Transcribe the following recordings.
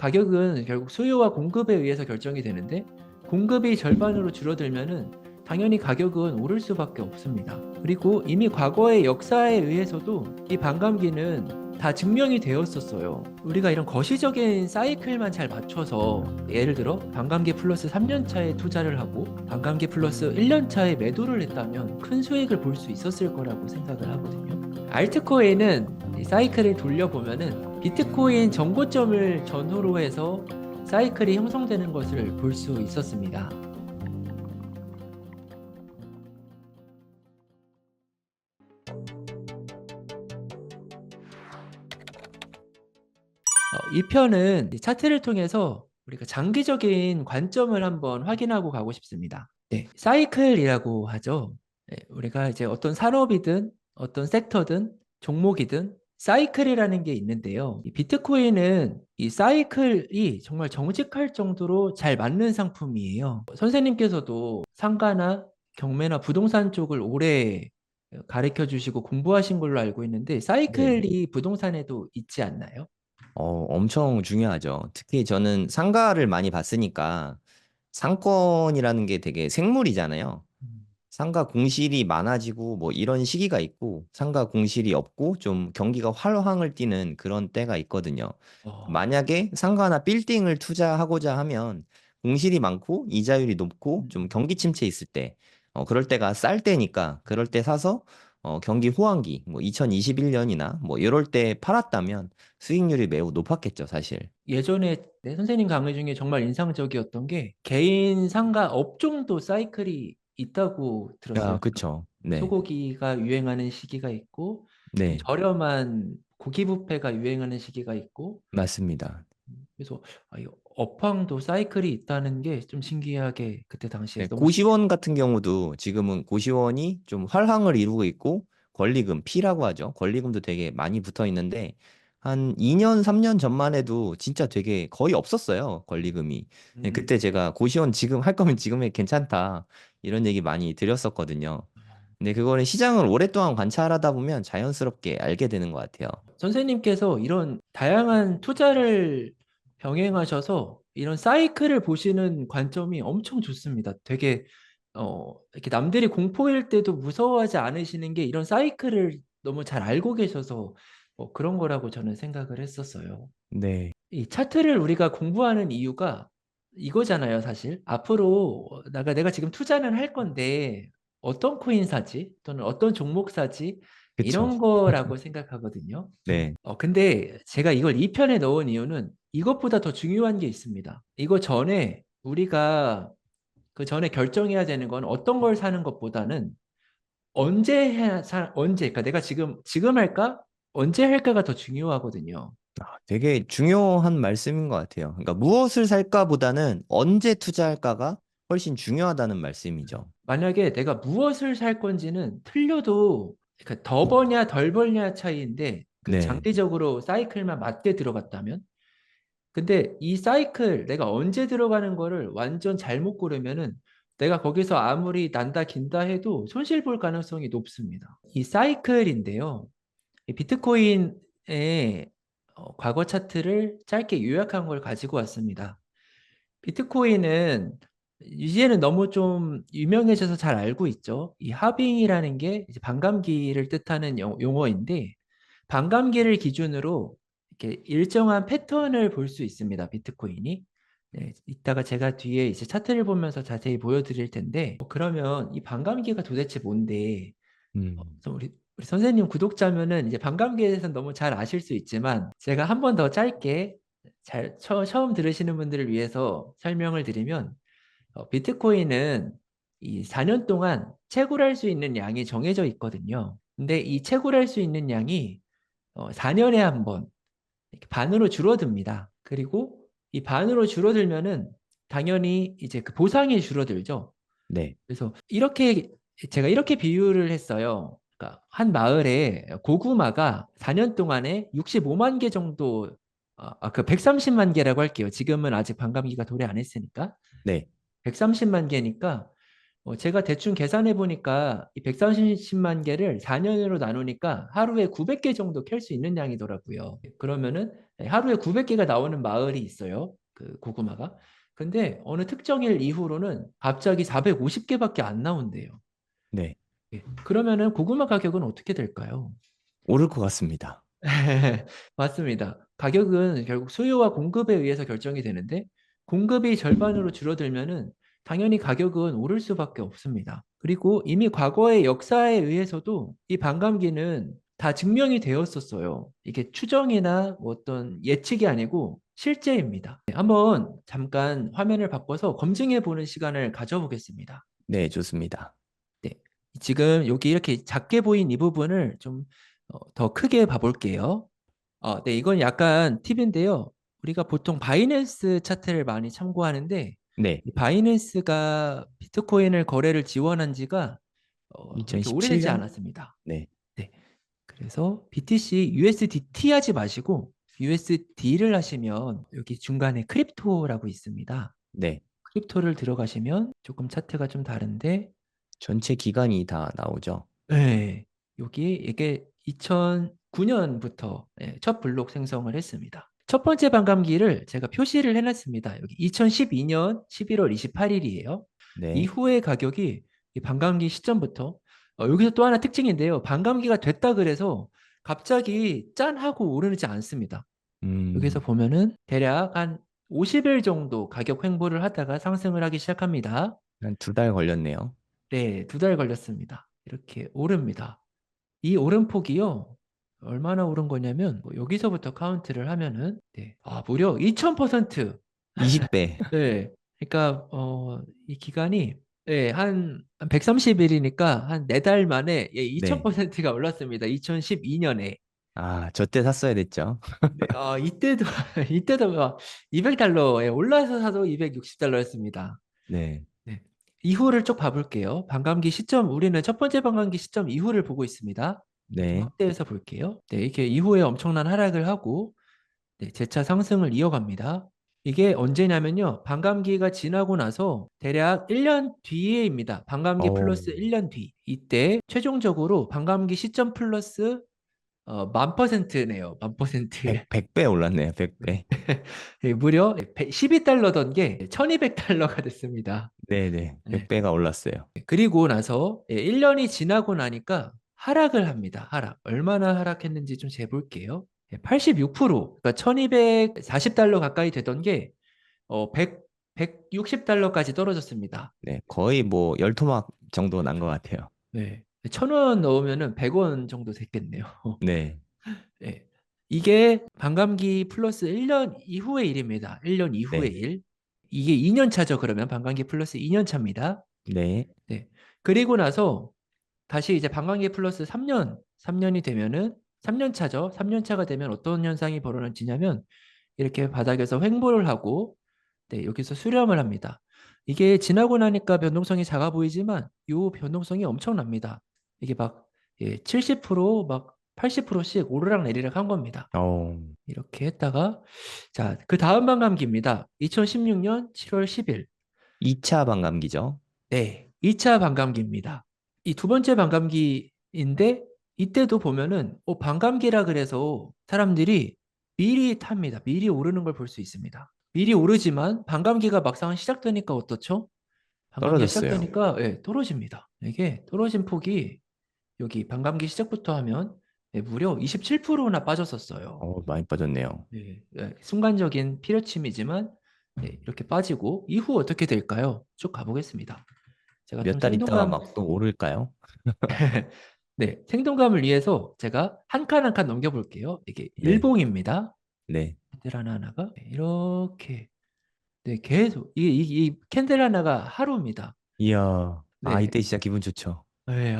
가격은 결국 수요와 공급에 의해서 결정이 되는데 공급이 절반으로 줄어들면은 당연히 가격은 오를 수밖에 없습니다. 그리고 이미 과거의 역사에 의해서도 이 반감기는 다 증명이 되었었어요. 우리가 이런 거시적인 사이클만 잘 맞춰서 예를 들어 반감기 플러스 3년 차에 투자를 하고 반감기 플러스 1년 차에 매도를 했다면 큰 수익을 볼 수 있었을 거라고 생각을 하거든요. 알트코인은 이 사이클을 돌려보면은 비트코인 전고점을 전후로 해서 사이클이 형성되는 것을 볼 수 있었습니다. 이 편은 차트를 통해서 우리가 장기적인 관점을 한번 확인하고 가고 싶습니다. 네, 사이클이라고 하죠. 네, 우리가 이제 어떤 산업이든 어떤 섹터든 종목이든 사이클이라는 게 있는데요. 이 비트코인은 이 사이클이 정말 정직할 정도로 잘 맞는 상품이에요. 선생님께서도 상가나 경매나 부동산 쪽을 오래 가르쳐 주시고 공부하신 걸로 알고 있는데 네. 사이클이 부동산에도 있지 않나요? 엄청 중요하죠. 특히 저는 상가를 많이 봤으니까 상권이라는 게 되게 생물이잖아요. 음. 상가 공실이 많아지고 뭐 이런 시기가 있고 상가 공실이 없고 좀 경기가 활황을 띠는 그런 때가 있거든요. 어, 만약에 상가나 빌딩을 투자하고자 하면 공실이 많고 이자율이 높고 좀 음. 경기 침체 있을 때 그럴 때가 쌀 때니까 그럴 때 사서 경기 호황기 뭐 2021년이나 뭐 이럴 때 팔았다면 수익률이 매우 높았겠죠, 사실. 예전에 내 선생님 강의 중에 정말 인상적이었던 게 개인 상가 업종도 사이클이 있다고 들었어요. 아, 그쵸. 네. 소고기가 유행하는 시기가 있고 좀 네. 저렴한 고기 뷔페가 유행하는 시기가 있고 맞습니다. 그래서 이 업황도 사이클이 있다는 게 좀 신기하게 그때 당시에 네, 너무 고시원 같은 경우도 지금은 고시원이 좀 활황을 이루고 있고 권리금, 피라고 하죠. 권리금도 되게 많이 붙어 있는데 한 2년, 3년 전만 해도 진짜 되게 거의 없었어요. 권리금이. 네, 음, 그때 제가 고시원 지금 할 거면 지금 해 괜찮다. 이런 얘기 많이 드렸었거든요. 근데 그거는 시장을 오랫동안 관찰하다 보면 자연스럽게 알게 되는 것 같아요. 선생님께서 이런 다양한 투자를 병행하셔서 이런 사이클을 보시는 관점이 엄청 좋습니다. 되게 이렇게 남들이 공포일 때도 무서워하지 않으시는 게 이런 사이클을 너무 잘 알고 계셔서 그런 거라고 저는 생각을 했었어요. 네. 이 차트를 우리가 공부하는 이유가 이거잖아요, 사실. 앞으로 내가 지금 투자는 할 건데 어떤 코인 사지? 또는 어떤 종목 사지? 그쵸. 이런 거라고 생각하거든요. 네. 근데 제가 이걸 2편에 넣은 이유는 이것보다 더 중요한 게 있습니다. 이거 전에 우리가 그 전에 결정해야 되는 건 어떤 걸 사는 것보다는 그러니까 내가 지금 할까? 언제 할까가 더 중요하거든요. 되게 중요한 말씀인 것 같아요. 그러니까 무엇을 살까보다는 언제 투자할까가 훨씬 중요하다는 말씀이죠. 만약에 내가 무엇을 살 건지는 틀려도 그러니까 더 버냐 덜 버냐 차이인데 그 네, 장기적으로 사이클만 맞게 들어갔다면 근데 이 사이클 내가 언제 들어가는 거를 완전 잘못 고르면은 내가 거기서 아무리 난다 긴다 해도 손실 볼 가능성이 높습니다. 이 사이클인데요. 이 비트코인의 과거 차트를 짧게 요약한 걸 가지고 왔습니다. 비트코인은 이제는 너무 좀 유명해져서 잘 알고 있죠. 이 하빙이라는 게 이제 반감기를 뜻하는 용어인데 반감기를 기준으로 이렇게 일정한 패턴을 볼 수 있습니다. 비트코인이. 네, 이따가 제가 뒤에 이제 차트를 보면서 자세히 보여드릴 텐데 그러면 이 반감기가 도대체 뭔데 음, 그래서 우리 선생님 구독자면은 이제 반감기에 대해서는 너무 잘 아실 수 있지만 제가 한 번 더 짧게 처음 들으시는 분들을 위해서 설명을 드리면 비트코인은 이 4년 동안 채굴할 수 있는 양이 정해져 있거든요. 근데 이 채굴할 수 있는 양이 4년에 한 번 반으로 줄어듭니다. 그리고 이 반으로 줄어들면은 당연히 이제 그 보상이 줄어들죠. 네, 그래서 제가 이렇게 비유를 했어요. 그러니까 한 마을에 고구마가 4년 동안에 65만 개 정도, 그 130만 개라고 할게요. 지금은 아직 반감기가 도래 안 했으니까. 네, 130만 개니까 제가 대충 계산해 보니까 이 130만 개를 4년으로 나누니까 하루에 900개 정도 캘 수 있는 양이더라고요. 그러면은 하루에 900개가 나오는 마을이 있어요. 그 고구마가. 근데 어느 특정일 이후로는 갑자기 450개밖에 안 나온대요. 네. 예. 그러면은 고구마 가격은 어떻게 될까요? 오를 것 같습니다. 맞습니다. 가격은 결국 수요와 공급에 의해서 결정이 되는데 공급이 절반으로 줄어들면은 당연히 가격은 오를 수밖에 없습니다. 그리고 이미 과거의 역사에 의해서도 이 반감기는 다 증명이 되었었어요. 이게 추정이나 뭐 어떤 예측이 아니고 실제입니다. 네, 한번 잠깐 화면을 바꿔서 검증해 보는 시간을 가져보겠습니다. 네, 좋습니다. 네. 지금 여기 이렇게 작게 보인 이 부분을 좀 더 크게 봐볼게요. 네, 이건 약간 팁인데요. 우리가 보통 바이낸스 차트를 많이 참고하는데, 네. 이 바이낸스가 비트코인을 거래를 지원한 지가 그렇게 오래되지 2017년? 않았습니다. 네. 네. 그래서 BTC, USDT 하지 마시고 USD를 하시면 여기 중간에 크립토라고 있습니다. 네. 크립토를 들어가시면 조금 차트가 좀 다른데, 전체 기간이 다 나오죠. 네. 여기 이게 2009년부터 첫 블록 생성을 했습니다. 첫 번째 반감기를 제가 표시를 해놨습니다. 여기 2012년 11월 28일이에요. 네. 이후의 가격이 이 반감기 시점부터 여기서 또 하나 특징인데요. 반감기가 됐다 그래서 갑자기 짠 하고 오르지 않습니다. 여기서 음, 보면은 대략 한 50일 정도 가격 횡보를 하다가 상승을 하기 시작합니다. 한 두 달 걸렸네요. 네, 2달 걸렸습니다. 이렇게 오릅니다. 이 오름폭이요. 얼마나 오른 거냐면 여기서부터 카운트를 하면은 무려 2000%. 20배. 네. 그러니까 이 기간이 한 130일이니까 한 4달 만에 네. 2000%가 올랐습니다. 2012년에. 아, 저 때 샀어야 됐죠. 네, 이때도 이때도 막 200달러에 올라서 사도 260달러였습니다. 네. 네. 이후를 쭉 봐볼게요. 반감기 시점, 우리는 첫 번째 반감기 시점 이후를 보고 있습니다. 좀 네. 확대해서 볼게요. 네, 이게 이후에 엄청난 하락을 하고, 재차 상승을 이어갑니다. 이게 언제냐면요. 반감기가 지나고 나서 대략 1년 뒤에입니다. 반감기 어, 플러스 1년 뒤. 이때 최종적으로 반감기 시점 플러스 1000%네요. 1000%. 100배 올랐네요. 100배. 무려 12달러던 게 1200달러가 됐습니다. 네네. 네. 100배가 올랐어요. 그리고 나서 1년이 지나고 나니까 하락을 합니다. 하락. 얼마나 하락했는지 좀 재볼게요. 86%, 그러니까 1240달러 가까이 되던 게 100, 160달러까지 떨어졌습니다. 네. 거의 뭐 열토막 정도 난 것 같아요. 네. 1000원 넣으면은 100원 정도 됐겠네요. 네. 네. 이게 반감기 플러스 1년 이후의 일입니다. 1년 이후의 네. 일. 이게 2년 차죠, 그러면. 반감기 플러스 2년 차입니다. 네. 네. 그리고 나서 다시 이제 반감기 플러스 3년, 3년이 되면은 3년 차죠. 3년 차가 되면 어떤 현상이 벌어지냐면 이렇게 바닥에서 횡보를 하고 여기서 수렴을 합니다. 이게 지나고 나니까 변동성이 작아 보이지만 이 변동성이 엄청납니다. 이게 막 70%막 80%씩 오르락내리락 한 겁니다. 어, 이렇게 했다가 자, 그 다음 반감기입니다. 2016년 7월 10일. 2차 반감기죠. 네, 2차 반감기입니다. 이 두 번째 반감기인데 이때도 보면은 반감기라 그래서 사람들이 미리 탑니다. 미리 오르는 걸 볼 수 있습니다. 미리 오르지만 반감기가 막상 시작되니까 어떻죠? 반감기가 떨어졌어요. 시작되니까 떨어집니다. 이게 떨어진 폭이 여기 반감기 시작부터 하면 무려 27%나 빠졌었어요. 많이 빠졌네요. 순간적인 피려침이지만 이렇게 빠지고 이후 어떻게 될까요? 쭉 가보겠습니다. 제가 좀 몇 달 있다가 생동감, 막 또 오를까요? 네, 생동감을 위해서 제가 한 칸 한 칸 넘겨볼게요. 이게 네. 일봉입니다. 네. 캔들 하나하나가 이렇게, 계속 이 캔들 하나가 하루입니다. 이야. 아, 네, 이때 진짜 기분 좋죠. 네,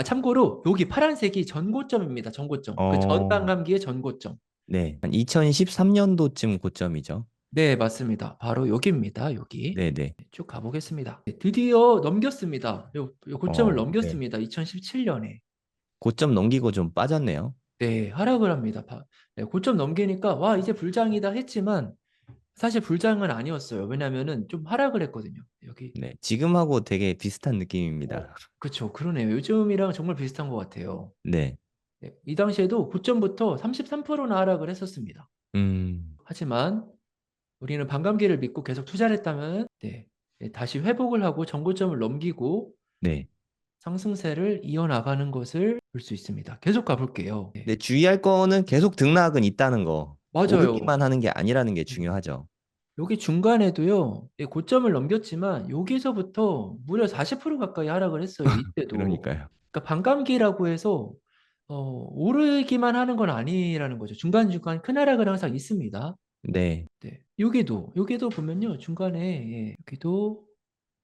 참고로 여기 파란색이 전고점입니다. 전고점. 그 어, 전반감기의 전고점. 네. 한 2013년도쯤 고점이죠. 네, 맞습니다. 바로 여기입니다. 여기. 네네. 쭉 가보겠습니다. 드디어 넘겼습니다. 요 고점을 네. 넘겼습니다. 2017년에. 고점 넘기고 좀 빠졌네요. 네, 하락을 합니다. 고점 넘기니까 와, 이제 불장이다 했지만 사실 불장은 아니었어요. 왜냐면은 좀 하락을 했거든요. 여기. 네. 지금하고 되게 비슷한 느낌입니다. 그쵸. 그러네요. 요즘이랑 정말 비슷한 것 같아요. 네. 네, 이 당시에도 고점부터 33%나 하락을 했었습니다. 음, 하지만 우리는 반감기를 믿고 계속 투자를 했다면 네, 네, 다시 회복을 하고 정고점을 넘기고 네. 상승세를 이어나가는 것을 볼 수 있습니다. 계속 가볼게요. 네, 근데 주의할 거는 계속 등락은 있다는 거. 맞아요. 오르기만 하는 게 아니라는 게 음. 중요하죠. 여기 중간에도요, 예, 고점을 넘겼지만 여기서부터 무려 40% 가까이 하락을 했어요. 이때도. 그러니까요. 그러니까 반감기라고 해서 오르기만 하는 건 아니라는 거죠. 중간중간 큰 하락은 항상 있습니다. 네. 네. 여기도 보면요. 중간에 예, 여기도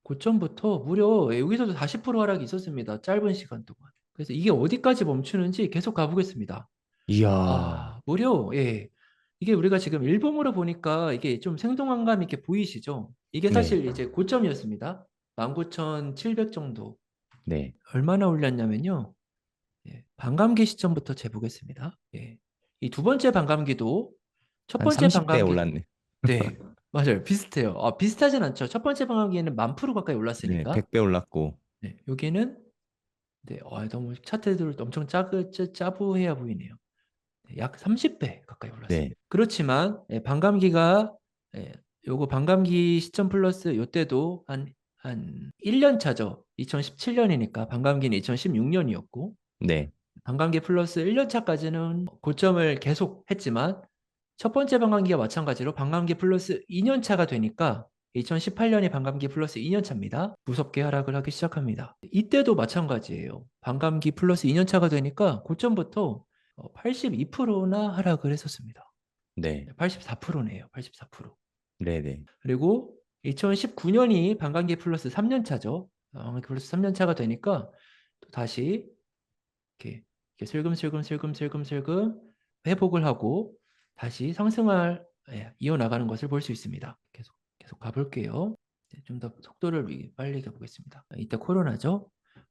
고점부터 무려 예, 여기서도 40% 하락이 있었습니다. 짧은 시간 동안. 그래서 이게 어디까지 멈추는지 계속 가보겠습니다. 이야. 아, 무려 예. 이게 우리가 지금 일봉으로 보니까 이게 좀 생동감감 있게 보이시죠? 이게 네. 사실 이제 고점이었습니다. 19,700 정도. 네. 얼마나 올렸냐면요. 예, 반감기 시점부터 재보겠습니다. 예. 이 두 번째 반감기도 첫 한 번째 30배 반감기 올랐네. 네. 맞아요. 비슷해요. 비슷하진 않죠. 첫 번째 반감기에는 10,000% 가까이 네. 올랐으니까. 100배 올랐고. 네. 여기는 네. 너무 차트들 엄청 짜부해야 보이네요. 네, 약 30배 가까이 네. 올랐습니다. 그렇지만 예, 반감기가 예, 요거 반감기 시점 플러스 요때도 한 1년 차죠. 2017년이니까 반감기는 2016년이었고 네. 반감기 플러스 1년 차까지는 고점을 계속 했지만 첫 번째 반감기와 마찬가지로 반감기 플러스 2년 차가 되니까 2018년이 반감기 플러스 2년 차입니다. 무섭게 하락을 하기 시작합니다. 이때도 마찬가지예요. 반감기 플러스 2년 차가 되니까 고점부터 82%나 하락을 했었습니다. 네. 84%네요. 84%. 네. 네. 그리고 2019년이 반감기 플러스 3년 차죠. 반감기 플러스 3년 차가 되니까 또 다시 이렇게 슬금슬금 회복을 하고 다시 상승을 예, 이어나가는 것을 볼 수 있습니다. 계속 가볼게요. 좀 더 속도를 빨리 가보겠습니다. 이때 코로나죠.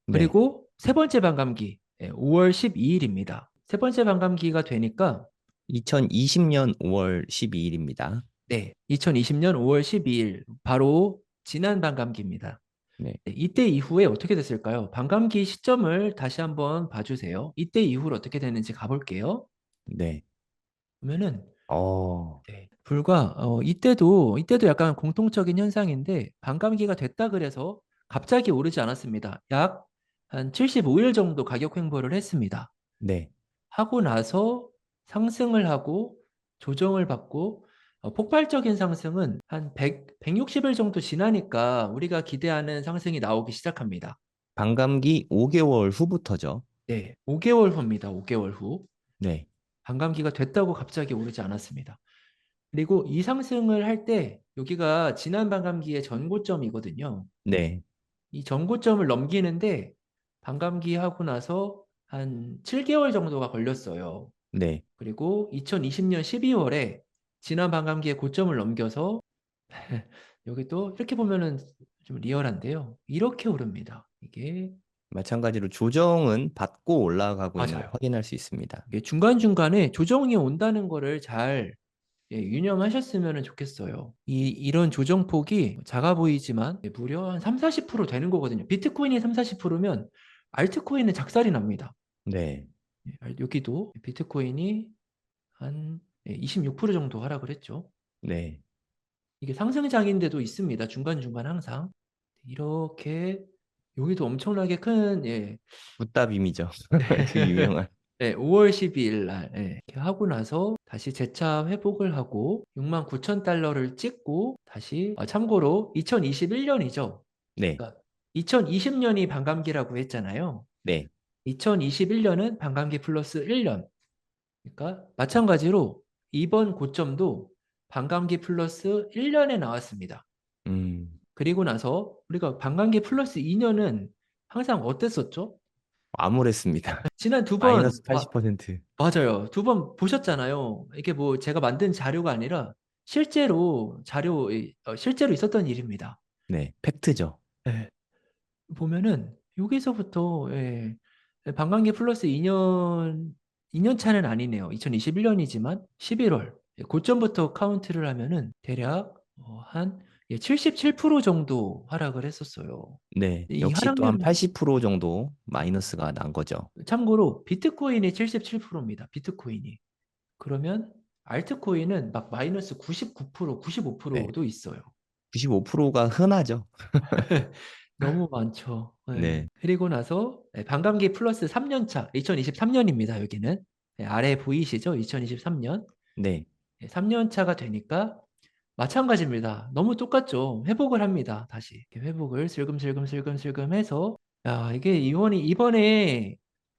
네. 그리고 세 번째 반감기 5월 12일입니다. 세 번째 반감기가 되니까 2020년 5월 12일입니다. 네, 2020년 5월 12일 바로 지난 반감기입니다. 네. 네, 이때 이후에 어떻게 됐을까요? 반감기 시점을 다시 한번 봐주세요. 이때 이후로 어떻게 됐는지 가볼게요. 네. 보면은 어, 네, 불과 이때도 약간 공통적인 현상인데 반감기가 됐다 그래서 갑자기 오르지 않았습니다. 약 한 75일 정도 가격 횡보를 했습니다. 네. 하고 나서 상승을 하고 조정을 받고 폭발적인 상승은 한 160일 정도 지나니까 우리가 기대하는 상승이 나오기 시작합니다. 반감기 5개월 후부터죠. 네, 5개월 후입니다. 5개월 후. 네. 반감기가 됐다고 갑자기 오르지 않았습니다. 그리고 이 상승을 할 때 여기가 지난 반감기의 전고점이거든요. 네. 이 전고점을 넘기는데 반감기 하고 나서 한 7개월 정도가 걸렸어요. 네. 그리고 2020년 12월에 지난 반감기의 고점을 넘겨서 여기 또 이렇게 보면은 좀 리얼한데요. 이렇게 오릅니다. 이게 마찬가지로 조정은 받고 올라가고 있는 걸 맞아요. 확인할 수 있습니다. 이게 중간중간에 조정이 온다는 거를 잘 유념하셨으면 좋겠어요. 이런 조정폭이 작아 보이지만 무려 한 3, 40% 되는 거거든요. 비트코인이 3, 40%면 알트코인은 작살이 납니다. 네. 여기도 비트코인이 한 26% 정도 하락을 했죠. 네. 이게 상승장인데도 있습니다. 중간중간 항상. 이렇게 여기도 엄청나게 큰 붓다빔이죠. 그 유명한. 네, 5월 12일 날 이렇게 하고 나서 다시 재차 회복을 하고 69,000달러를 찍고 다시 참고로 2021년이죠. 네. 그러니까 2020년이 반감기라고 했잖아요. 네. 2021년은 반감기 플러스 1년. 그러니까 마찬가지로 이번 고점도 반감기 플러스 1년에 나왔습니다. 음, 그리고 나서 우리가 반감기 플러스 2년은 항상 어땠었죠? 암울했습니다. 지난 두 번, 마이너스 80%. 맞아요. 두 번 보셨잖아요. 이게 뭐 제가 만든 자료가 아니라 실제로 있었던 일입니다. 네. 팩트죠. 예. 보면은 여기서부터 반감기 플러스 2년 차는 아니네요. 2021년이지만 11월. 고점부터 카운트를 하면은 대략 한 77% 정도 하락을 했었어요. 네. 이 역시 또 한 하락률은 80% 정도 마이너스가 난 거죠. 참고로 비트코인이 77%입니다. 비트코인이. 그러면 알트코인은 막 마이너스 99%, 네. 95%도 있어요. 95%가 흔하죠. 너무 많죠. 네. 네. 그리고 나서 반감기 플러스 3년 차, 2023년입니다. 여기는 아래 보이시죠? 2023년. 네. 3년 차가 되니까 마찬가지입니다. 너무 똑같죠. 회복을 합니다. 다시 이렇게 회복을 슬금슬금 해서 야, 이게 이번에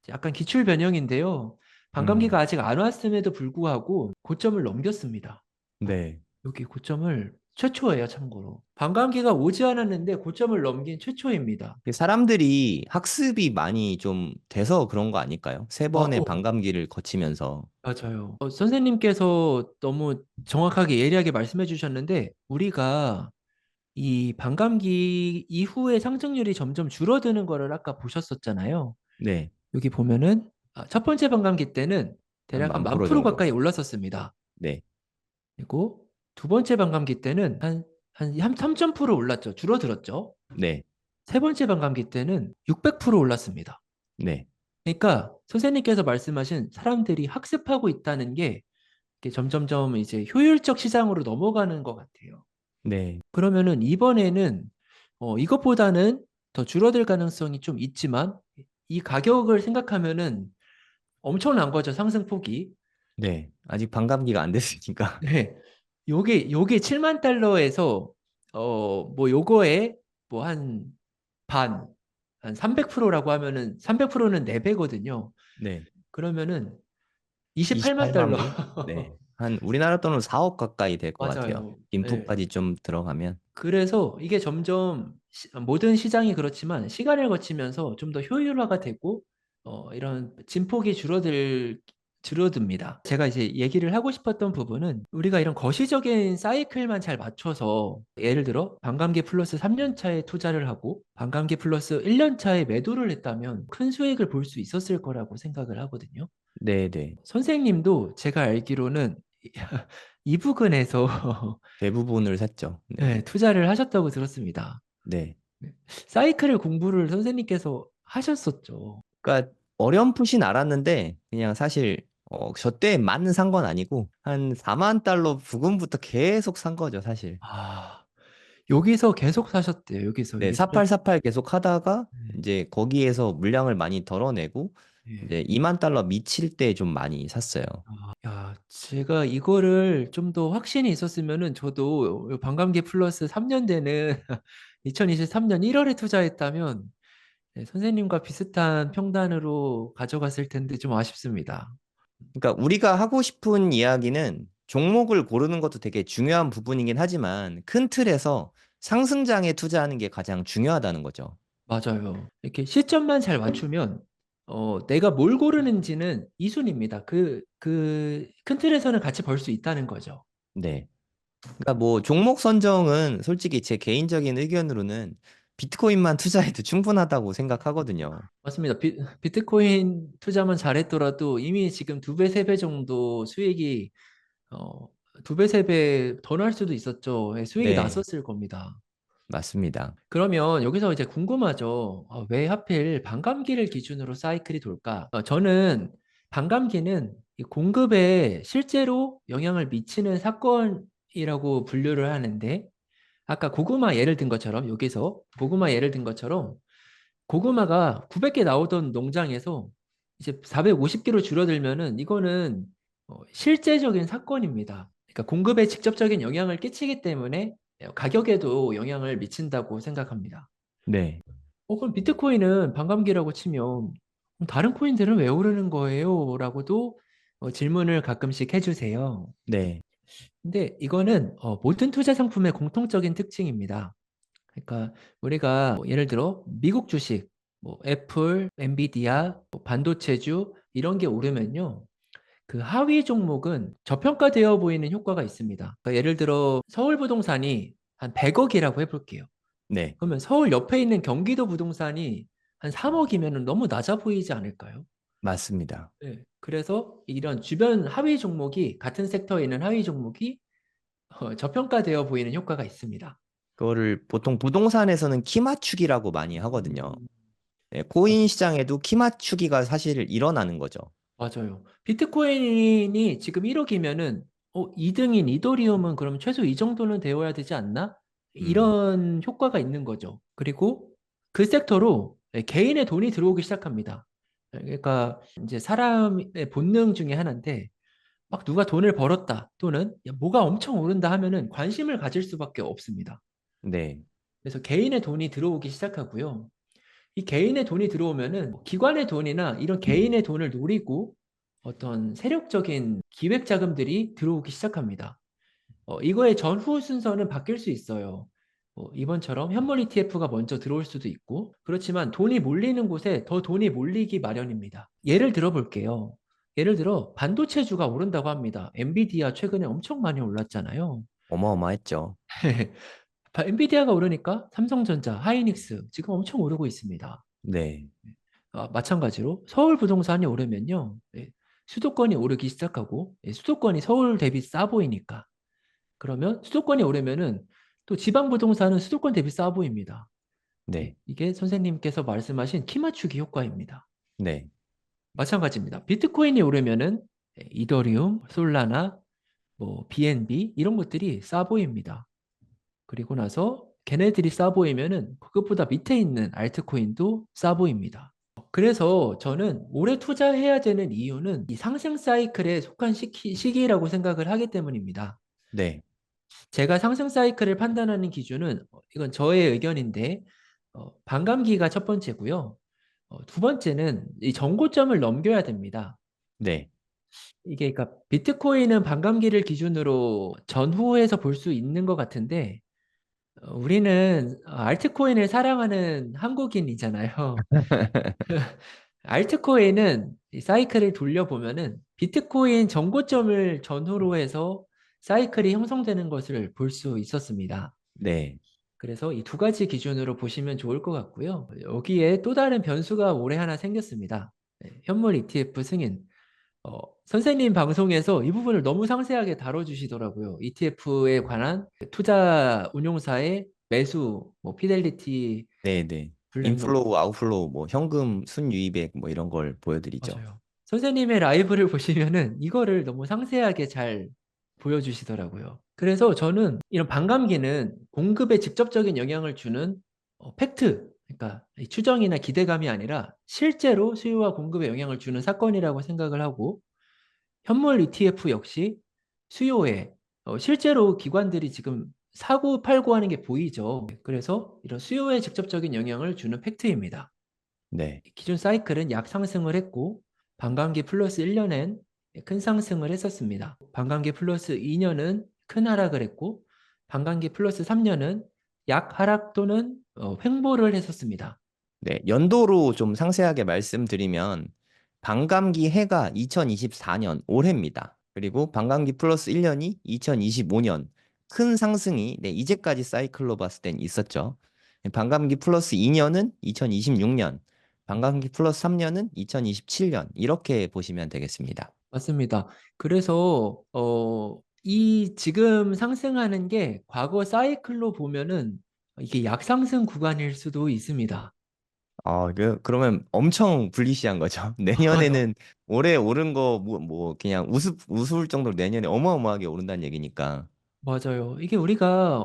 약간 기출 변형인데요. 반감기가 음. 아직 안 왔음에도 불구하고 고점을 넘겼습니다. 네. 여기 고점을 최초예요, 참고로. 반감기가 오지 않았는데 고점을 넘긴 최초입니다. 사람들이 학습이 많이 좀 돼서 그런 거 아닐까요? 세 번의 어, 반감기를 거치면서. 맞아요. 선생님께서 너무 정확하게 예리하게 말씀해 주셨는데 우리가 이 반감기 이후에 상승률이 점점 줄어드는 거를 아까 보셨었잖아요. 네. 여기 보면은 첫 번째 반감기 때는 한 대략 한 만 만 프로 프로 정도. 가까이 올랐었습니다. 네. 그리고 두 번째 반감기 때는 한 3,000% 올랐죠. 줄어들었죠. 네. 세 번째 반감기 때는 600% 올랐습니다. 네. 그러니까 선생님께서 말씀하신 사람들이 학습하고 있다는 게 이렇게 점점점 이제 효율적 시장으로 넘어가는 것 같아요. 네. 그러면은 이번에는 이것보다는 더 줄어들 가능성이 좀 있지만 이 가격을 생각하면은 엄청난 거죠, 상승폭이. 네. 아직 반감기가 안 됐으니까. 네. 요게 7만 달러에서 뭐 요거에 뭐 한 300%라고 하면은 300%는 4배거든요. 네. 그러면은 28만 28만 달러. 불? 네. 한 우리나라 돈으로 4억 가까이 될 것 같아요. 맞아요. 네. 인프까지 좀 들어가면. 그래서 이게 점점 모든 시장이 그렇지만 시간을 거치면서 좀 더 효율화가 되고 이런 진폭이 줄어듭니다. 제가 이제 얘기를 하고 싶었던 부분은 우리가 이런 거시적인 사이클만 잘 맞춰서 예를 들어 반감기 플러스 3년 차에 투자를 하고 반감기 플러스 1년 차에 매도를 했다면 큰 수익을 볼 수 있었을 거라고 생각을 하거든요. 네, 네. 선생님도 제가 알기로는 이 부근에서 대부분을 샀죠. 네. 네, 투자를 하셨다고 들었습니다. 네. 네. 사이클을 공부를 선생님께서 하셨었죠. 그러니까 어렴풋이 알았는데 그냥 사실 저 때 많은 산 건 아니고 한 4만 달러 부근부터 계속 산 거죠, 사실. 아, 여기서 계속 사셨대요. 여기서 네, 여기 4848 계속 하다가 네. 이제 거기에서 물량을 많이 덜어내고 예. 이제 2만 달러 미칠 때 좀 많이 샀어요. 야, 제가 이거를 좀 더 확신이 있었으면은 저도 반감기 플러스 3년 되는 2023년 1월에 투자했다면 네, 선생님과 비슷한 평단으로 가져갔을 텐데 좀 아쉽습니다. 그러니까 우리가 하고 싶은 이야기는 종목을 고르는 것도 되게 중요한 부분이긴 하지만 큰 틀에서 상승장에 투자하는 게 가장 중요하다는 거죠. 맞아요. 이렇게 시점만 잘 맞추면 내가 뭘 고르는지는 이순입니다. 큰 틀에서는 같이 벌 수 있다는 거죠. 네. 그러니까 뭐 종목 선정은 솔직히 제 개인적인 의견으로는 비트코인만 투자해도 충분하다고 생각하거든요. 맞습니다. 비트코인 투자만 잘했더라도 이미 지금 두 배, 세 배 정도 수익이 어, 두 배, 세 배 더 날 수도 있었죠. 예, 수익이 네, 났었을 겁니다. 맞습니다. 그러면 여기서 이제 궁금하죠. 왜 하필 반감기를 기준으로 사이클이 돌까? 저는 반감기는 이 공급에 실제로 영향을 미치는 사건이라고 분류를 하는데, 아까 고구마 예를 든 것처럼, 여기서 고구마 예를 든 것처럼, 고구마가 900개 나오던 농장에서 이제 450개로 줄어들면은 이거는 실제적인 사건입니다. 그러니까 공급에 직접적인 영향을 끼치기 때문에 가격에도 영향을 미친다고 생각합니다. 네, 그럼 비트코인은 반감기라고 치면 그럼 다른 코인들은 왜 오르는 거예요? 라고도 질문을 가끔씩 해주세요. 네, 근데 이거는 모든 투자 상품의 공통적인 특징입니다. 그러니까 우리가 뭐 예를 들어 미국 주식, 뭐 애플, 엔비디아, 뭐 반도체주 이런 게 오르면요. 그 하위 종목은 저평가되어 보이는 효과가 있습니다. 그러니까 예를 들어 서울 부동산이 한 100억이라고 해볼게요. 네. 그러면 서울 옆에 있는 경기도 부동산이 한 3억이면 너무 낮아 보이지 않을까요? 맞습니다. 네. 그래서 이런 주변 하위 종목이 같은 섹터에 있는 하위 종목이 저평가되어 보이는 효과가 있습니다. 그거를 보통 부동산에서는 키 맞추기라고 많이 하거든요. 음, 네, 코인 시장에도 키 맞추기가 사실 일어나는 거죠. 맞아요. 비트코인이 지금 1억이면은 2등인 이더리움은 그럼 최소 이 정도는 되어야 되지 않나? 음, 이런 효과가 있는 거죠. 그리고 그 섹터로 개인의 돈이 들어오기 시작합니다. 그러니까 이제 사람의 본능 중에 하나인데 막 누가 돈을 벌었다 또는 야, 뭐가 엄청 오른다 하면은 관심을 가질 수밖에 없습니다. 네, 그래서 개인의 돈이 들어오기 시작하고요. 이 개인의 돈이 들어오면은 기관의 돈이나 이런 개인의 돈을 노리고 어떤 세력적인 기획 자금들이 들어오기 시작합니다. 이거의 전후 순서는 바뀔 수 있어요. 이번처럼 현물 ETF가 먼저 들어올 수도 있고, 그렇지만 돈이 몰리는 곳에 더 돈이 몰리기 마련입니다. 예를 들어 볼게요. 예를 들어 반도체주가 오른다고 합니다. 엔비디아 최근에 엄청 많이 올랐잖아요. 어마어마했죠. 엔비디아가 오르니까 삼성전자, 하이닉스 지금 엄청 오르고 있습니다. 네, 마찬가지로 서울 부동산이 오르면요. 수도권이 오르기 시작하고 수도권이 서울 대비 싸 보이니까 그러면 수도권이 오르면은 또 지방 부동산은 수도권 대비 싸 보입니다. 네, 이게 선생님께서 말씀하신 키 맞추기 효과입니다. 네, 마찬가지입니다. 비트코인이 오르면은 이더리움, 솔라나, 뭐 BNB 이런 것들이 싸 보입니다. 그리고 나서 걔네들이 싸 보이면은 그것보다 밑에 있는 알트코인도 싸 보입니다. 그래서 저는 올해 투자해야 되는 이유는 이 상승 사이클에 속한 시기라고 생각을 하기 때문입니다. 네, 제가 상승 사이클을 판단하는 기준은 이건 저의 의견인데 반감기가 첫 번째고요. 두 번째는 이 정고점을 넘겨야 됩니다. 네. 이게 그러니까 비트코인은 반감기를 기준으로 전후에서 볼 수 있는 것 같은데 우리는 알트코인을 사랑하는 한국인이잖아요. 알트코인은 이 사이클을 돌려보면은 비트코인 정고점을 전후로 해서 사이클이 형성되는 것을 볼 수 있었습니다. 네. 그래서 이 두 가지 기준으로 보시면 좋을 것 같고요. 여기에 또 다른 변수가 올해 하나 생겼습니다. 현물 ETF 승인. 선생님 방송에서 이 부분을 너무 상세하게 다뤄주시더라고요. ETF에 관한 투자 운용사의 매수, 뭐 피델리티, 네네. 블랙록. 인플로우, 아웃플로우, 뭐 현금 순유입액 뭐 이런 걸 보여드리죠. 맞아요. 선생님의 라이브를 보시면은 이거를 너무 상세하게 잘 보여주시더라고요. 그래서 저는 이런 반감기는 공급에 직접적인 영향을 주는 팩트, 그러니까 이 추정이나 기대감이 아니라 실제로 수요와 공급에 영향을 주는 사건이라고 생각을 하고 현물 ETF 역시 수요에 실제로 기관들이 지금 사고 팔고 하는 게 보이죠. 그래서 이런 수요에 직접적인 영향을 주는 팩트입니다. 네. 기존 사이클은 약 상승을 했고 반감기 플러스 1년엔 큰 상승을 했었습니다. 반감기 플러스 2년은 큰 하락을 했고 반감기 플러스 3년은 약 하락 또는 횡보를 했었습니다. 네. 연도로 좀 상세하게 말씀드리면 반감기 해가 2024년 올해입니다. 그리고 반감기 플러스 1년이 2025년 큰 상승이 네, 이제까지 사이클로 봤을 땐 있었죠. 반감기 플러스 2년은 2026년, 반감기 플러스 3년은 2027년 이렇게 보시면 되겠습니다. 맞습니다. 그래서 이 지금 상승하는 게 과거 사이클로 보면은 이게 약상승 구간일 수도 있습니다. 그러면 엄청 불리시한 거죠. 내년에는 올해 오른 거 뭐 그냥 우스울 정도로 내년에 어마어마하게 오른다는 얘기니까. 맞아요. 이게 우리가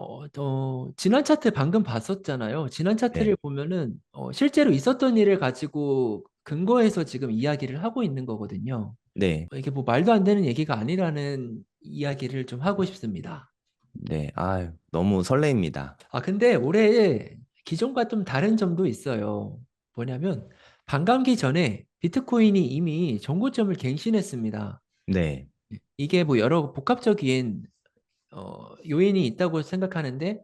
지난 차트 방금 봤었잖아요. 지난 차트를 네. 보면은 실제로 있었던 일을 가지고 근거해서 지금 이야기를 하고 있는 거거든요. 네. 이게 뭐 말도 안 되는 얘기가 아니라는 이야기를 좀 하고 싶습니다. 네. 아유, 너무 설레입니다. 근데 올해 기존과 좀 다른 점도 있어요. 뭐냐면 반감기 전에 비트코인이 이미 정고점을 갱신했습니다. 네. 이게 뭐 여러 복합적인 요인이 있다고 생각하는데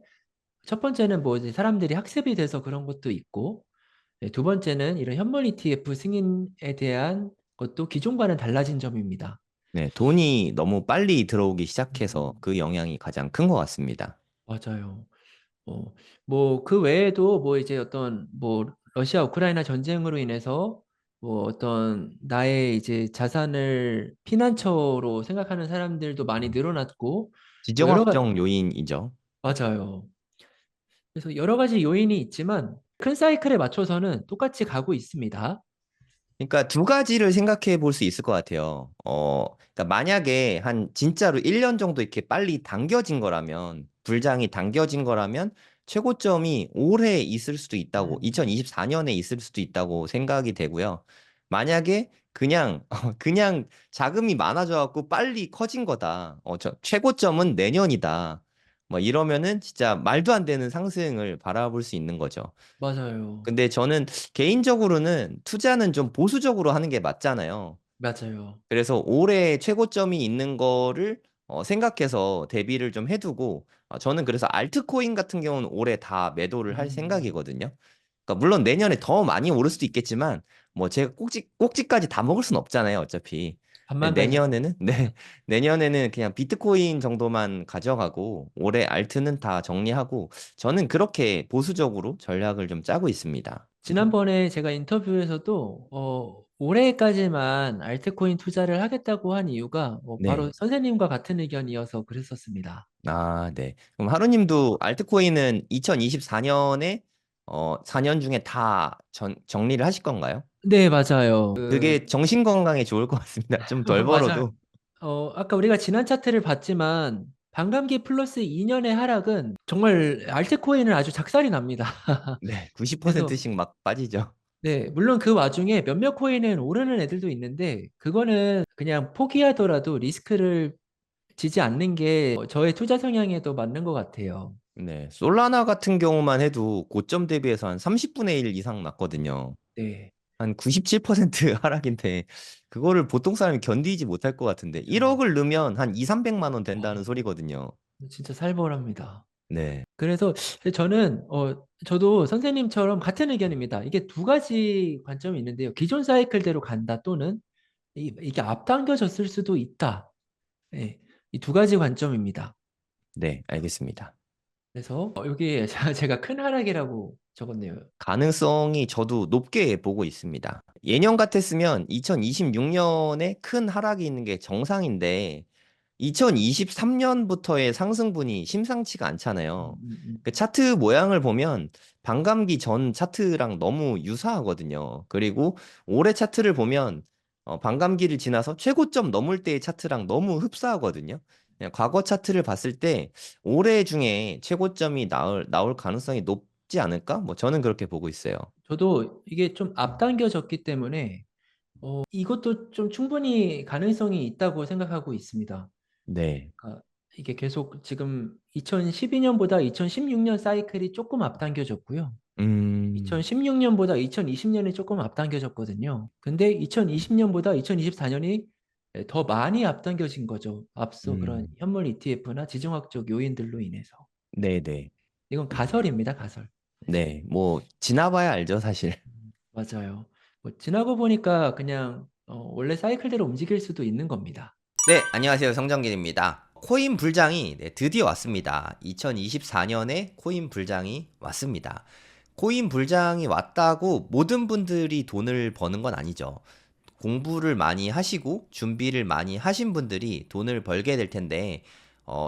첫 번째는 뭐 이제 사람들이 학습이 돼서 그런 것도 있고 두 번째는 이런 현물 ETF 승인에 대한 것도 기존과는 달라진 점입니다. 네. 돈이 너무 빨리 들어오기 시작해서 음, 그 영향이 가장 큰 것 같습니다. 맞아요. 뭐 그 외에도 뭐 이제 어떤 뭐 러시아 우크라이나 전쟁으로 인해서 뭐 어떤 나의 이제 자산을 피난처로 생각하는 사람들도 많이 늘어났고, 뭐 여러 가지, 지정학적 요인이죠. 맞아요. 그래서 여러 가지 요인이 있지만 큰 사이클에 맞춰서는 똑같이 가고 있습니다. 그러니까 두 가지를 생각해 볼 수 있을 것 같아요. 그러니까 만약에 한 진짜로 1년 정도 이렇게 빨리 당겨진 거라면, 불장이 당겨진 거라면 최고점이 올해 있을 수도 있다고, 음, 2024년에 있을 수도 있다고 생각이 되고요. 만약에 그냥, 그냥 자금이 많아져 갖고 빨리 커진 거다. 최고점은 내년이다. 뭐 이러면은 진짜 말도 안 되는 상승을 바라볼 수 있는 거죠. 맞아요. 근데 저는 개인적으로는 투자는 좀 보수적으로 하는 게 맞잖아요. 맞아요. 그래서 올해 최고점이 있는 거를 생각해서 대비를 좀 해두고 저는 그래서 알트코인 같은 경우는 올해 다 매도를 할 음, 생각이거든요. 그러니까 물론 내년에 더 많이 오를 수도 있겠지만 뭐 제가 꼭지까지 다 먹을 순 없잖아요, 어차피. 반만 근데 가지. 내년에는 네, 내년에는 그냥 비트코인 정도만 가져가고 올해 알트는 다 정리하고 저는 그렇게 보수적으로 전략을 좀 짜고 있습니다. 지난번에 제가 인터뷰에서도 올해까지만 알트코인 투자를 하겠다고 한 이유가 바로 네. 선생님과 같은 의견이어서 그랬었습니다. 아, 네. 그럼 하루님도 알트코인은 2024년에 4년 중에 다 정리를 하실 건가요? 네, 맞아요. 그게 정신 건강에 좋을 것 같습니다. 좀 덜 맞아요. 벌어도. 아까 우리가 지난 차트를 봤지만 반감기 플러스 2년의 하락은 정말 알트코인은 아주 작살이 납니다. 네, 그래서 90%씩 막 빠지죠. 네, 물론 그 와중에 몇몇 코인은 오르는 애들도 있는데 그거는 그냥 포기하더라도 리스크를 지지 않는 게 저의 투자 성향에도 맞는 것 같아요. 네, 솔라나 같은 경우만 해도 고점 대비해서 한 30분의 1 이상 났거든요. 네. 한 97% 하락인데 그거를 보통 사람이 견디지 못할 것 같은데 저, 1억을 넣으면 한 2, 300만 원 된다는 어, 소리거든요. 진짜 살벌합니다. 네. 그래서 저는 저도 선생님처럼 같은 의견입니다. 이게 두 가지 관점이 있는데요. 기존 사이클대로 간다 또는 이게 앞당겨졌을 수도 있다. 예, 이 두 가지 관점입니다. 네, 알겠습니다. 그래서 여기 제가 큰 하락이라고 적었네요. 가능성이 저도 높게 보고 있습니다. 예년 같았으면 2026년에 큰 하락이 있는 게 정상인데 2023년부터의 상승분이 심상치가 않잖아요. 그 차트 모양을 보면 반감기 전 차트랑 너무 유사하거든요. 그리고 올해 차트를 보면 반감기를 지나서 최고점 넘을 때의 차트랑 너무 흡사하거든요. 그냥 과거 차트를 봤을 때 올해 중에 최고점이 나올 가능성이 높지 않을까? 뭐 저는 그렇게 보고 있어요. 저도 이게 좀 앞당겨졌기 때문에 이것도 좀 충분히 가능성이 있다고 생각하고 있습니다. 네. 그러니까 이게 계속 지금 2012년보다 2016년 사이클이 조금 앞당겨졌고요. 음, 2016년보다 2020년이 조금 앞당겨졌거든요. 근데 2020년보다 2024년이 더 많이 앞당겨진 거죠. 앞서 그런 음, 현물 ETF나 지정학적 요인들로 인해서. 네네. 이건 가설입니다, 가설. 네. 뭐, 지나봐야 알죠, 사실. 맞아요. 뭐 지나고 보니까 그냥 원래 사이클대로 움직일 수도 있는 겁니다. 네, 안녕하세요. 성정길입니다. 코인 불장이 드디어 왔습니다. 2024년에 코인 불장이 왔습니다. 코인 불장이 왔다고 모든 분들이 돈을 버는 건 아니죠. 공부를 많이 하시고 준비를 많이 하신 분들이 돈을 벌게 될 텐데,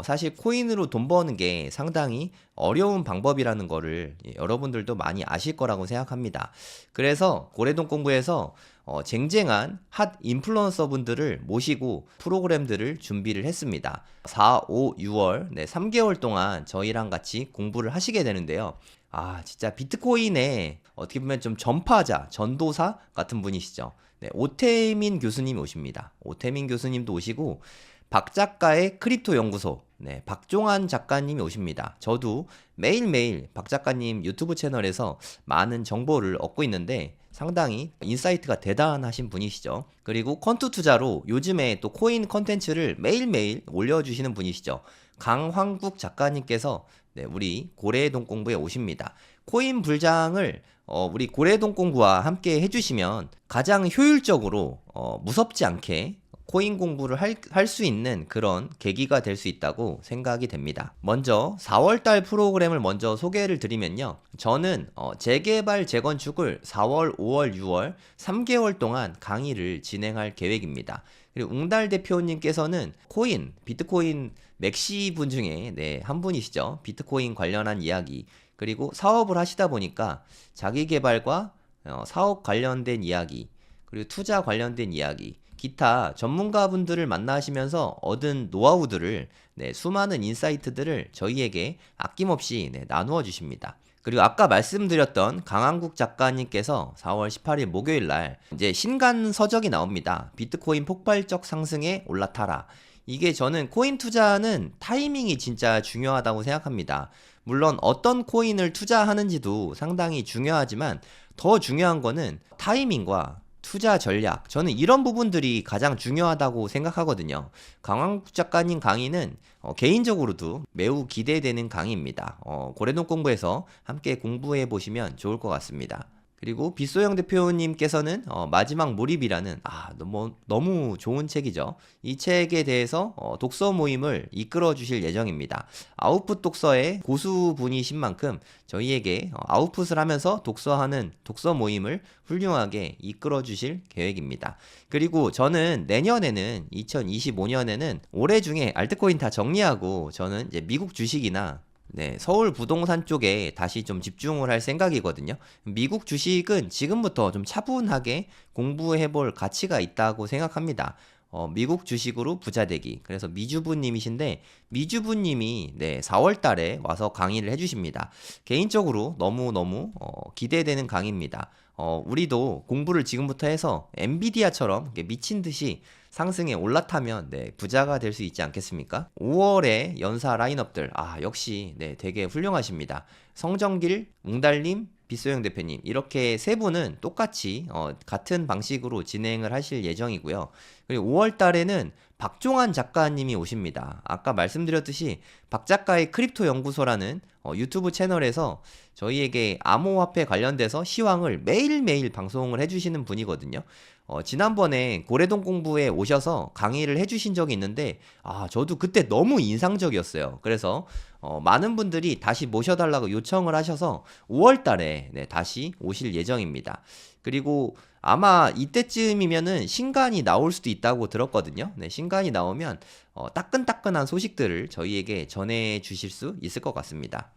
사실 코인으로 돈 버는 게 상당히 어려운 방법이라는 거를 여러분들도 많이 아실 거라고 생각합니다. 그래서 고래동 공부에서 쟁쟁한 핫 인플루언서 분들을 모시고 프로그램들을 준비를 했습니다. 4, 5, 6월, 네, 3개월 동안 저희랑 같이 공부를 하시게 되는데요. 아, 진짜 비트코인의 어떻게 보면 좀 전파자, 전도사 같은 분이시죠. 네, 오태민 교수님이 오십니다. 오태민 교수님도 오시고 박 작가의 크립토 연구소, 네, 박종환 작가님이 오십니다. 저도 매일매일 박 작가님 유튜브 채널에서 많은 정보를 얻고 있는데 상당히 인사이트가 대단하신 분이시죠. 그리고 컨투 투자로 요즘에 또 코인 컨텐츠를 매일매일 올려주시는 분이시죠. 강황국 작가님께서 네, 우리 고래동 공부에 오십니다. 코인 불장을 우리 고래동 공부와 함께 해주시면 가장 효율적으로 무섭지 않게 코인 공부를 할 수 있는 그런 계기가 될 수 있다고 생각이 됩니다. 먼저 4월달 프로그램을 먼저 소개를 드리면요. 저는 재개발, 재건축을 4월, 5월, 6월 3개월 동안 강의를 진행할 계획입니다. 그리고 웅달 대표님께서는 비트코인 맥시 분 중에 한 분이시죠. 비트코인 관련한 이야기, 그리고 사업을 하시다 보니까 자기 개발과 사업 관련된 이야기, 그리고 투자 관련된 이야기, 기타 전문가분들을 만나시면서 얻은 노하우들을 수많은 인사이트들을 저희에게 아낌없이 나누어 주십니다. 그리고 아까 말씀드렸던 강한국 작가님께서 4월 18일 목요일 날 이제 신간 서적이 나옵니다. 비트코인 폭발적 상승에 올라타라. 이게 저는 코인 투자는 타이밍이 진짜 중요하다고 생각합니다. 물론 어떤 코인을 투자하는지도 상당히 중요하지만 더 중요한 거는 타이밍과 투자 전략. 저는 이런 부분들이 가장 중요하다고 생각하거든요. 강황국 작가님 강의는 개인적으로도 매우 기대되는 강의입니다. 고래동 공부에서 함께 공부해 보시면 좋을 것 같습니다. 그리고 빗소영 대표님께서는 마지막 몰입이라는 너무 좋은 책이죠. 이 책에 대해서 독서 모임을 이끌어 주실 예정입니다. 아웃풋 독서의 고수분이신 만큼 저희에게 아웃풋을 하면서 독서하는 독서 모임을 훌륭하게 이끌어 주실 계획입니다. 그리고 저는 내년에는 2025년에는 올해 중에 알트코인 다 정리하고 저는 이제 미국 주식이나 서울 부동산 쪽에 다시 좀 집중을 할 생각이거든요. 미국 주식은 지금부터 좀 차분하게 공부해 볼 가치가 있다고 생각합니다. 미국 주식으로 부자 되기. 그래서 미주부님이신데, 미주부님이 4월 달에 와서 강의를 해주십니다. 개인적으로 너무너무 기대되는 강의입니다. 우리도 공부를 지금부터 해서 엔비디아처럼 미친 듯이 상승에 올라타면 부자가 될 수 있지 않겠습니까? 5월에 연사 라인업들 역시 되게 훌륭하십니다. 성정길, 웅달님, 빗소영 대표님 이렇게 세 분은 똑같이 같은 방식으로 진행을 하실 예정이고요. 그리고 5월 달에는 박종환 작가님이 오십니다. 아까 말씀드렸듯이 박 작가의 크립토 연구소라는 유튜브 채널에서 저희에게 암호화폐 관련돼서 시황을 매일매일 방송을 해주시는 분이거든요. 지난번에 고래동 공부에 오셔서 강의를 해주신 적이 있는데 저도 그때 너무 인상적이었어요. 그래서 많은 분들이 다시 모셔달라고 요청을 하셔서 5월 달에 다시 오실 예정입니다. 그리고 아마 이때쯤이면은 신간이 나올 수도 있다고 들었거든요. 신간이 나오면 따끈따끈한 소식들을 저희에게 전해 주실 수 있을 것 같습니다.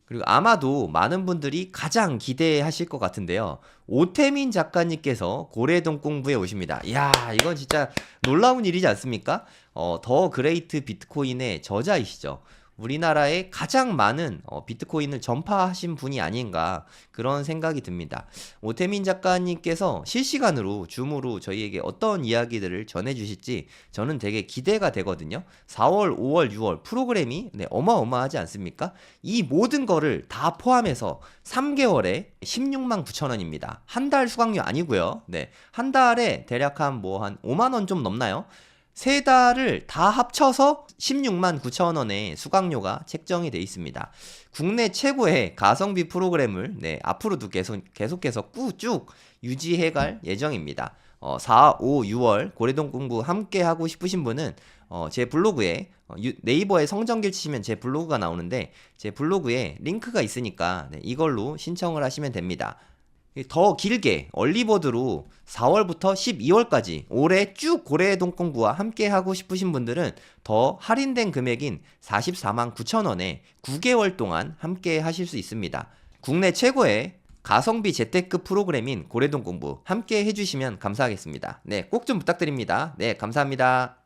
그리고 아마도 많은 분들이 가장 기대하실 것 같은데요. 오태민 작가님께서 고래동 공부에 오십니다. 이야, 이건 진짜 놀라운 일이지 않습니까? 더 그레이트 비트코인의 저자이시죠. 우리나라에 가장 많은 비트코인을 전파하신 분이 아닌가 그런 생각이 듭니다. 오태민 작가님께서 실시간으로 줌으로 저희에게 어떤 이야기들을 전해주실지 저는 되게 기대가 되거든요. 4월, 5월, 6월 프로그램이 어마어마하지 않습니까? 이 모든 거를 다 포함해서 3개월에 16만 9천 원입니다. 한 달 수강료 아니고요. 한 달에 대략 한 5만 원 좀 넘나요? 세 달을 다 합쳐서 16만 9천 원의 수강료가 책정이 돼 있습니다. 국내 최고의 가성비 프로그램을 앞으로도 계속해서 쭉 유지해 갈 예정입니다. 4, 5, 6월 고래동 공부 함께 하고 싶으신 분은 제 블로그에 네이버에 성정길 치시면 제 블로그가 나오는데 제 블로그에 링크가 있으니까 이걸로 신청을 하시면 됩니다. 더 길게 얼리버드로 4월부터 12월까지 올해 쭉 고래동 공부와 함께 하고 싶으신 분들은 더 할인된 금액인 44만 9천 원에 9개월 동안 함께 하실 수 있습니다. 국내 최고의 가성비 재테크 프로그램인 고래동 공부 함께 해주시면 감사하겠습니다. 꼭 좀 부탁드립니다. 감사합니다.